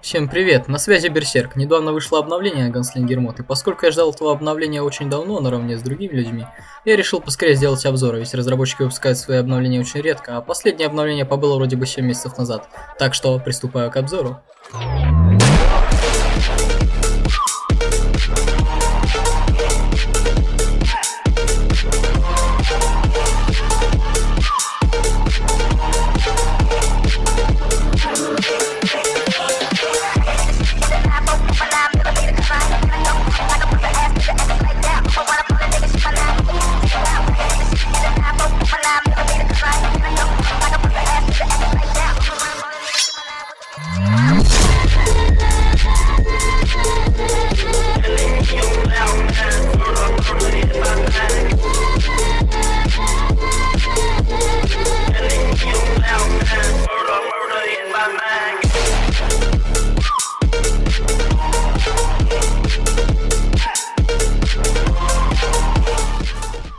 Всем привет, на связи Берсерк. Недавно вышло обновление Gunslinger Mod, и поскольку я ждал этого обновления очень давно, наравне с другими людьми, я решил поскорее сделать обзор, ведь разработчики выпускают свои обновления очень редко, а последнее обновление побыло вроде бы 7 месяцев назад. Так что приступаю к обзору.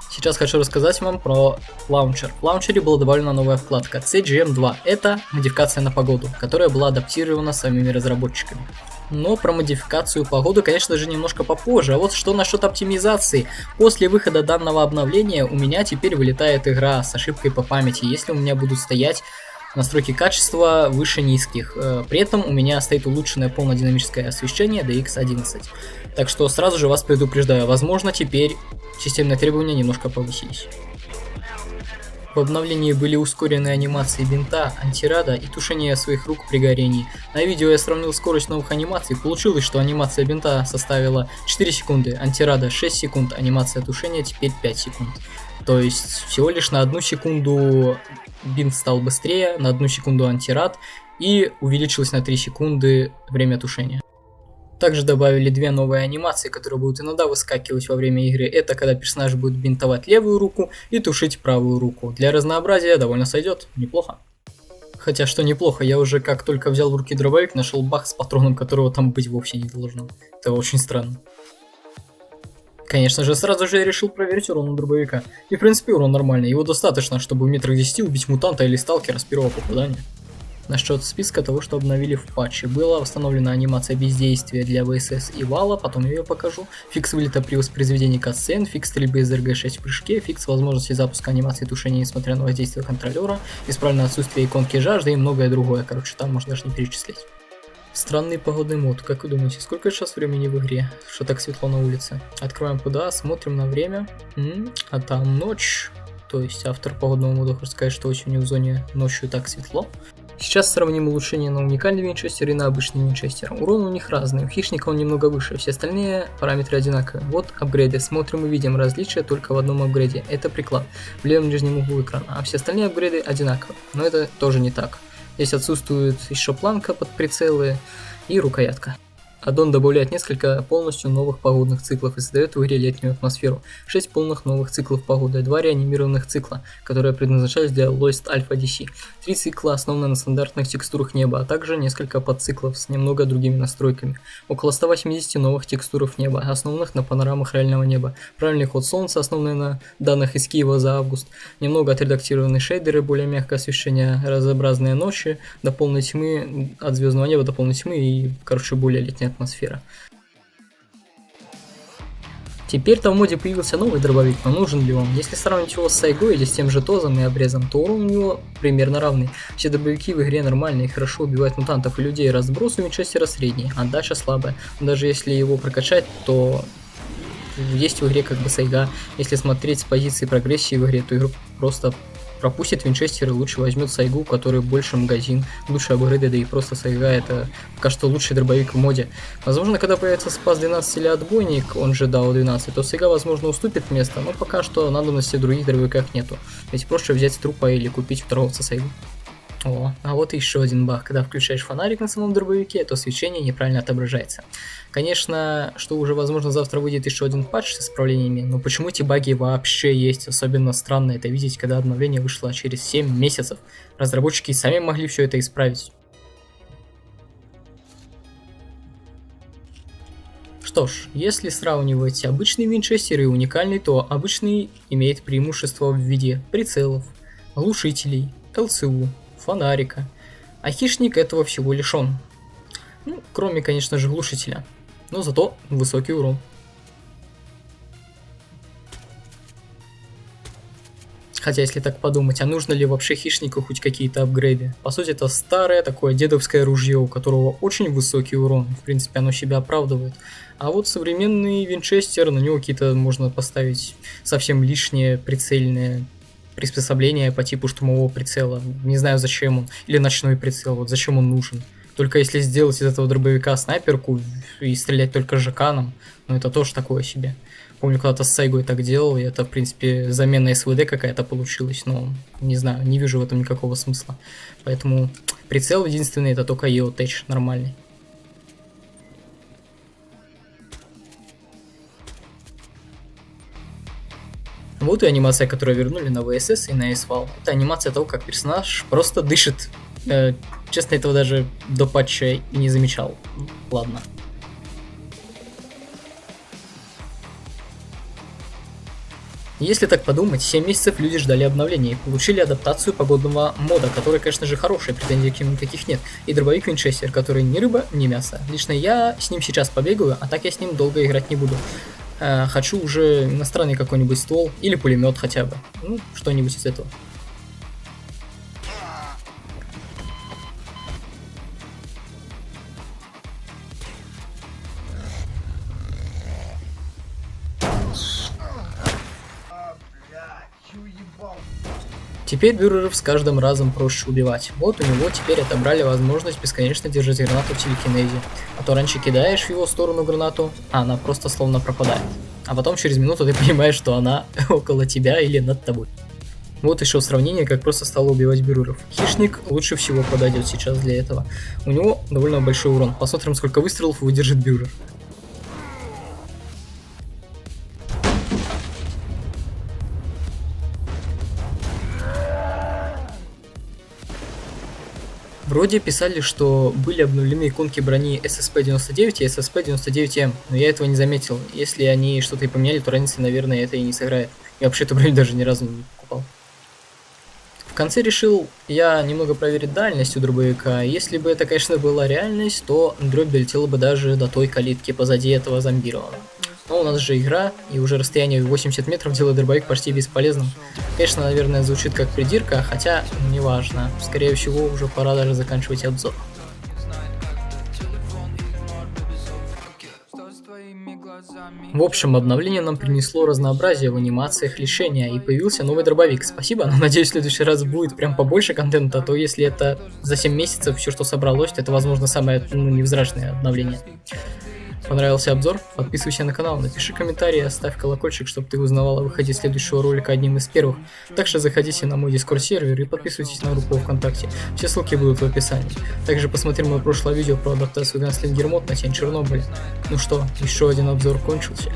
Сейчас хочу рассказать вам про лаунчер. В лаунчере была добавлена новая вкладка CGM2. Это модификация на погоду, которая была адаптирована самими разработчиками. Но про модификацию погоды, конечно же, немножко попозже. А вот что насчет оптимизации. После выхода данного обновления у меня теперь вылетает игра с ошибкой по памяти, если у меня будут стоять настройки качества выше низких. При этом у меня стоит улучшенное полнодинамическое освещение DX11. Так что сразу же вас предупреждаю, возможно, теперь системные требования немножко повысились. В обновлении были ускоренные анимации бинта, антирада и тушение своих рук при горении. На видео я сравнил скорость новых анимаций. Получилось, что анимация бинта составила 4 секунды, антирада 6 секунд, анимация тушения теперь 5 секунд. То есть всего лишь на 1 секунду бинт стал быстрее, на 1 секунду антирад и увеличилось на 3 секунды время тушения. Также добавили 2 новые анимации, которые будут иногда выскакивать во время игры. Это когда персонаж будет бинтовать левую руку и тушить правую руку. Для разнообразия довольно сойдет, неплохо. Хотя что неплохо, я уже как только взял в руки дробовик, нашел баг с патроном, которого там быть вовсе не должно. Это очень странно. Конечно же, сразу же я решил проверить урон у дробовика. И в принципе урон нормальный, его достаточно, чтобы в метрах 10 убить мутанта или сталкера с первого попадания. Насчет списка того, что обновили в патче. Была восстановлена анимация бездействия для ВСС и вала, потом я ее покажу. Фикс вылета при воспроизведении катсцен, фикс стрельбы из РГ-6 в прыжке, фикс возможности запуска анимации тушения несмотря на воздействие контролера, исправленное отсутствие иконки жажды и многое другое. Короче, там можно даже не перечислять. Странный погодный мод. Как вы думаете, сколько сейчас времени в игре, что так светло на улице? Открываем PDA, смотрим на время. А там ночь. То есть автор погодного мода хочет сказать, что осенью в зоне ночью так светло. Сейчас сравним улучшение на уникальный винчестер и на обычный винчестер. Урон у них разный, у хищника он немного выше, все остальные параметры одинаковые. Вот апгрейды, смотрим и видим различия только в одном апгрейде, это приклад в левом нижнем углу экрана, а все остальные апгрейды одинаковые, но это тоже не так. Здесь отсутствует еще планка под прицелы и рукоятка. Аддон добавляет несколько полностью новых погодных циклов и создает в игре летнюю атмосферу. 6 полных новых циклов погоды, 2 реанимированных цикла, которые предназначались для Lost Alpha DC, 3 цикла, основанные на стандартных текстурах неба, а также несколько подциклов с немного другими настройками. Около 180 новых текстуров неба, основанных на панорамах реального неба, правильный ход солнца, основанный на данных из Киева за август, немного отредактированные шейдеры, более мягкое освещение, разнообразные ночи, до полной тьмы, от звездного неба до полной тьмы и, короче, более летняя атмосфера. Теперь-то в моде появился новый дробовик, но нужен ли он? Если сравнить его с Сайгой или с тем же Тозом и обрезом, то урон у него примерно равный. Все дробовики в игре нормальные и хорошо убивают мутантов и людей, разброс у винчестера средний, а отдача слабая. Но даже если его прокачать, то есть в игре как бы Сайга. Если смотреть с позиции прогрессии в игре, то игру просто пропустит винчестер и лучше возьмет Сайгу, у которой больше магазин, лучше апгрейды, да и просто Сайга это пока что лучший дробовик в моде. Возможно, когда появится Спас 12 или отбойник, он же DAO 12, то Сайга возможно уступит место, но пока что надобности в других дробовиках нету. Ведь проще взять трупа или купить у торговца Сайгу. О, а вот еще один баг. Когда включаешь фонарик на самом дробовике, то свечение неправильно отображается. Конечно, что уже возможно завтра выйдет еще один патч с исправлениями, но почему эти баги вообще есть? Особенно странно это видеть, когда обновление вышло через 7 месяцев. Разработчики сами могли все это исправить. Что ж, если сравнивать обычный винчестер и уникальный, то обычный имеет преимущество в виде прицелов, глушителей, ЛЦУ, фонарика, а хищник этого всего лишен. Ну, кроме, конечно же, глушителя. Но зато высокий урон. Хотя, если так подумать, а нужно ли вообще хищнику хоть какие-то апгрейды? По сути, это старое такое дедовское ружье, у которого очень высокий урон. В принципе, оно себя оправдывает. А вот современный винчестер, на него какие-то можно поставить совсем лишние прицельные приспособления по типу штурмового прицела. Не знаю, зачем он. Или ночной прицел, вот зачем он нужен. Только если сделать из этого дробовика снайперку и стрелять только жаканом, ну это тоже такое себе. Помню, когда-то с Сайгой так делал, и это, в принципе, замена СВД какая-то получилась, но, не знаю, не вижу в этом никакого смысла. Поэтому прицел единственный, это только EO Tech нормальный. Вот и анимация, которую вернули на ВСС и на Asphalt. Это анимация того, как персонаж просто дышит. Честно, этого даже до патча и не замечал. Ладно. Если так подумать, 7 месяцев люди ждали обновления и получили адаптацию погодного мода, который, конечно же, хороший, претензий к нему никаких нет. И дробовик Винчестер, который ни рыба, ни мясо. Лично я с ним сейчас побегаю, а так я с ним долго играть не буду. Хочу уже иностранный какой-нибудь ствол или пулемет хотя бы. Ну, что-нибудь из этого. Теперь бюреров с каждым разом проще убивать. Вот у него теперь отобрали возможность бесконечно держать гранату в телекинезе. А то раньше кидаешь в его сторону гранату, а она просто словно пропадает. А потом через минуту ты понимаешь, что она около тебя или над тобой. Вот еще сравнение, как просто стало убивать бюреров. Хищник лучше всего подойдет сейчас для этого. У него довольно большой урон. Посмотрим, сколько выстрелов выдержит бюрер. Вроде писали, что были обновлены иконки брони SSP-99 и SSP-99M, но я этого не заметил. Если они что-то и поменяли, то разницы, наверное, это и не сыграет. Я вообще эту броню даже ни разу не покупал. В конце решил я немного проверить дальность у дробовика. Если бы это, конечно, была реальность, то дробь долетела бы даже до той калитки позади этого зомбированного. Но у нас же игра, и уже расстояние 80 метров делает дробовик почти бесполезным. Конечно, наверное, звучит как придирка, хотя неважно. Скорее всего, уже пора даже заканчивать обзор. В общем, обновление нам принесло разнообразие в анимациях лишения, и появился новый дробовик. Спасибо, но надеюсь, в следующий раз будет прям побольше контента, а то если это за 7 месяцев все, что собралось, то это, возможно, самое невзрачное обновление. Понравился обзор? Подписывайся на канал, напиши комментарий, оставь колокольчик, чтобы ты узнавал о выходе следующего ролика одним из первых. Также заходите на мой Discord сервер и подписывайтесь на группу ВКонтакте. Все ссылки будут в описании. Также посмотри мое прошлое видео про адаптацию Ганслингер мод на тень Чернобыля. Ну что, еще один обзор кончился.